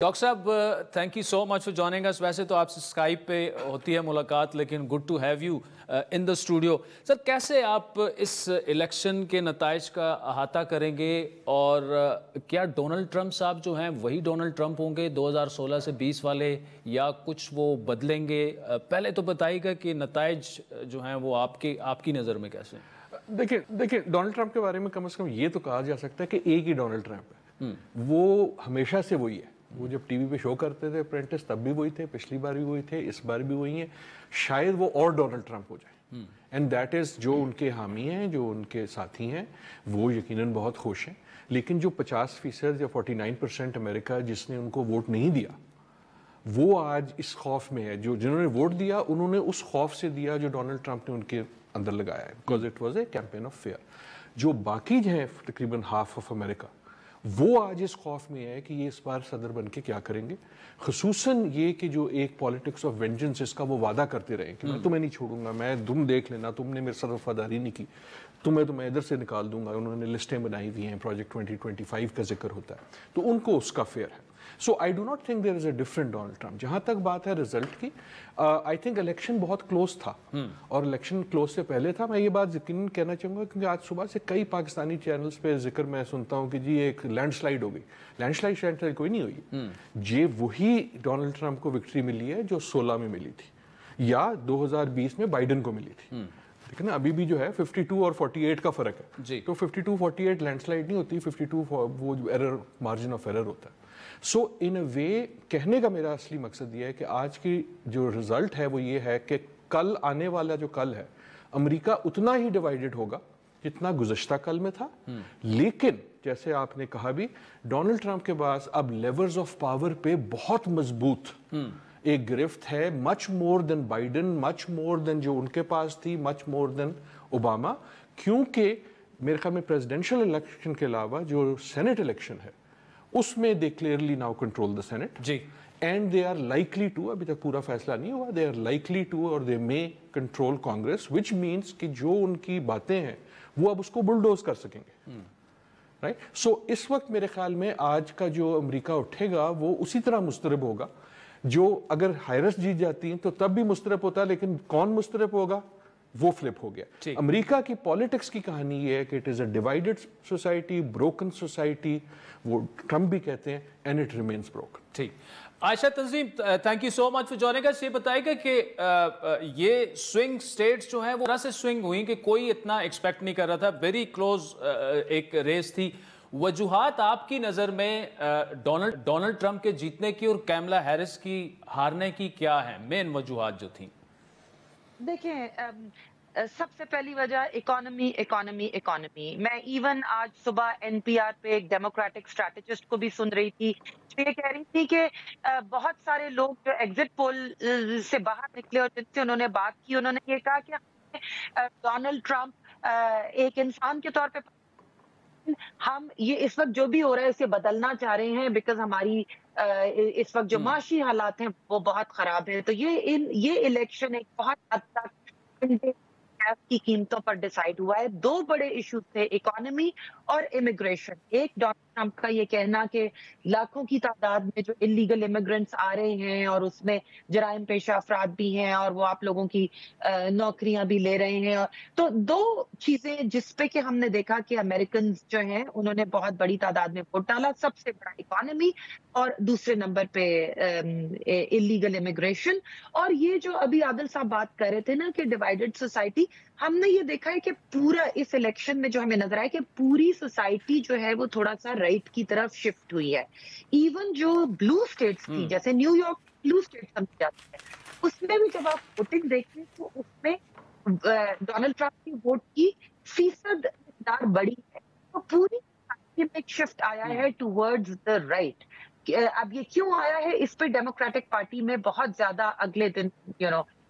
Doctor साहब thank you so much for joining us. वैसे तो आपसे स्काइप पे होती है मुलाकात, लेकिन good to have you in the studio. Sir, कैसे आप इस इलेक्शन के नताइज का अहाता करेंगे और क्या डोनाल्ड ट्रंप साहब जो हैं वही डोनाल्ड ट्रंप होंगे 2016 से 20 वाले, या कुछ वो बदलेंगे? पहले तो बताइएगा कि नताइज जो हैं वो आपकी नज़र में कैसे हैं? देखिए डोनाल्ड ट्रंप के बारे में कम से कम ये तो कहा जा सकता है कि एक ही डोनाल्ड ट्रंप है। वो हमेशा से वही है। वो जब टीवी पे शो करते थे अप्रेंटिस, तब भी वही थे, पिछली बार भी वही थे, इस बार भी वही है। शायद वो और डोनाल्ड ट्रंप हो जाए, एंड दैट इज जो उनके हामी हैं, जो उनके साथी हैं, वो यकीनन बहुत खुश हैं। लेकिन जो 50% या 49% अमेरिका जिसने उनको वोट नहीं दिया, वो आज इस खौफ में है। जो जिन्होंने वोट दिया उन्होंने उस खौफ से दिया जो डोनाल्ड ट्रंप ने उनके अंदर लगाया है, because it was a campaign of fair. जो बाकी हैं तकरीबन हाफ ऑफ अमेरिका, वो आज इस खौफ में है कि ये इस बार सदर बन के क्या करेंगे। खसूसन ये कि जो एक पॉलिटिक्स ऑफ वेंजेंस, इसका वो वादा करते रहे कि मैं तुम्हें नहीं छोड़ूंगा, तुम देख लेना, तुमने मेरे साथ वफादारी नहीं की, तुम्हें इधर से निकाल दूंगा। उन्होंने लिस्टें बनाई हुई हैं, प्रोजेक्ट 2025 का जिक्र होता है, तो उनको उसका फेयर है। So I do not think there is a different Donald Trump. जहां तक बात है रिजल्ट की, आई थिंक इलेक्शन बहुत क्लोज था, और इलेक्शन क्लोज से पहले था। मैं ये बात यकीनन कहना चाहूंगा क्योंकि आज सुबह से कई पाकिस्तानी चैनल्स पे जिक्र मैं सुनता हूं कि जी एक लैंडस्लाइड हो गई। लैंडस्लाइड कोई नहीं हुई। ये वही डोनाल्ड ट्रंप को विक्ट्री मिली है जो 16 में मिली थी, या 2020 में बाइडन को मिली थी। लेकिन अभी भी जो है 52 और 48 का फर्क है जी। तो 52-48 लैंडस्लाइड नहीं होती, 52 वो एरर, मार्जिन ऑफ एरर होता है। सो इन अ वे कहने का मेरा असली मकसद ये है कि आज की जो रिजल्ट है वो ये है कि कल आने वाला जो कल है, अमेरिका उतना ही डिवाइडेड होगा जितना गुज़श्ता कल में था। लेकिन जैसे आपने कहा भी, डोनाल्ड ट्रंप के पास अब लेवर्स ऑफ पावर पे बहुत मजबूत एक गिरफ्त है, much more than Biden, much more than जो उनके पास थी, मच मोर देन ओबामा। क्योंकि मेरे ख्याल में प्रेसिडेंशियल इलेक्शन के अलावा जो सेनेट इलेक्शन है उसमें they clearly now control the senate जी, and they are likely to, अभी तक पूरा फैसला नहीं हुआ, दे आर लाइकली टू और दे मे कंट्रोल कांग्रेस, विच मीन्स कि जो उनकी बातें हैं वो अब उसको बुलडोज कर सकेंगे। राइट। सो इस वक्त मेरे ख्याल में आज का जो अमेरिका उठेगा वो उसी तरह मुस्तरब होगा। जो अगर हाइरस जीत जाती हैं तो तब भी मुस्तरब होता है, लेकिन कौन मुस्तरब होगा वो फ्लिप हो गया। अमेरिका की पॉलिटिक्स की कहानी ये है कि it is a divided society, broken society, वो ट्रम्प भी कहते हैं, एंड इट रिमेन्स ब्रोकन। ठीक। Ayesha Tanzeem, thank you so much for joining us. ये बताइएगा कि ये स्विंग स्टेट्स जो हैं वो तरह से स्विंग हुई कि कोई इतना एक्सपेक्ट नहीं कर रहा था, वेरी क्लोज एक रेस थी। वजूहात आपकी नज़र में डोनाल्ड ट्रंप के जीतने की और कैमला हैरिस की हारने की क्या है, मेन वजूहात जो थी? देखें, सबसे पहली वजह इकोनॉमी। मैं इवन आज सुबह एनपीआर पे एक डेमोक्रेटिक स्ट्रैटेजिस्ट को भी सुन रही थी, जो ये कह रही थी कि बहुत सारे लोग जो एग्जिट पोल से बाहर निकले और जिनसे उन्होंने बात की, उन्होंने ये कहा कि डोनाल्ड ट्रंप एक इंसान के तौर पे हम ये इस वक्त जो भी हो रहा है इसे बदलना चाह रहे हैं, बिकॉज हमारी इस वक्त जो माशी हालात हैं वो बहुत खराब है। तो ये इलेक्शन एक बहुत हद तक गैस की कीमतों पर डिसाइड हुआ है। दो बड़े इश्यूज थे, इकोनॉमी और इमिग्रेशन। एक, डोनाल्ड ट्रंप का ये कहना कि लाखों की तादाद में जो इलीगल इमिग्रेंट्स आ रहे हैं और उसमें जराइम पेशा अफराद भी हैं और वो आप लोगों की नौकरियां भी ले रहे हैं। तो दो चीजें जिसपे कि हमने देखा कि अमेरिकन जो हैं उन्होंने बहुत बड़ी तादाद में वोट डाला, सबसे बड़ा इकोनॉमी और दूसरे नंबर पे इलीगल इमिग्रेशन। और ये जो अभी आदिल साहब बात कर रहे थे ना कि डिवाइडेड सोसाइटी, हमने ये देखा है कि पूरा इस इलेक्शन में जो हमें नजर आया कि पूरी सोसाइटी जो है वो थोड़ा सा राइट की तरफ शिफ्ट हुई है। इवन जो ब्लू स्टेट्स थी, जैसे न्यूयॉर्क ब्लू स्टेट समझी जाती है, उसमें भी जब आप वोटिंग देखें तो उसमें डोनाल्ड ट्रंप की वोट की फीसद मिकदार बड़ी है। तो पूरी सोसाइटी में एक शिफ्ट आया है टुवर्ड्स द राइट। अब ये क्यों आया है, इस पे डेमोक्रेटिक पार्टी में बहुत ज्यादा अगले दिन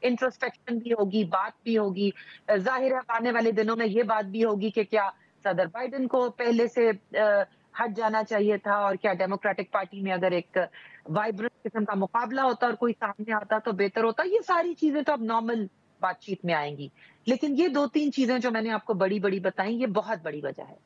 इंट्रोस्पेक्शन भी होगी, बात भी होगी। जाहिर है आने वाले दिनों में ये बात भी होगी कि क्या सदर बाइडेन को पहले से हट जाना चाहिए था, और क्या डेमोक्रेटिक पार्टी में अगर एक वाइब्रेंट किस्म का मुकाबला होता और कोई सामने आता तो बेहतर होता। ये सारी चीजें तो अब नॉर्मल बातचीत में आएंगी, लेकिन ये दो तीन चीजें जो मैंने आपको बड़ी बड़ी बताई, ये बहुत बड़ी वजह है।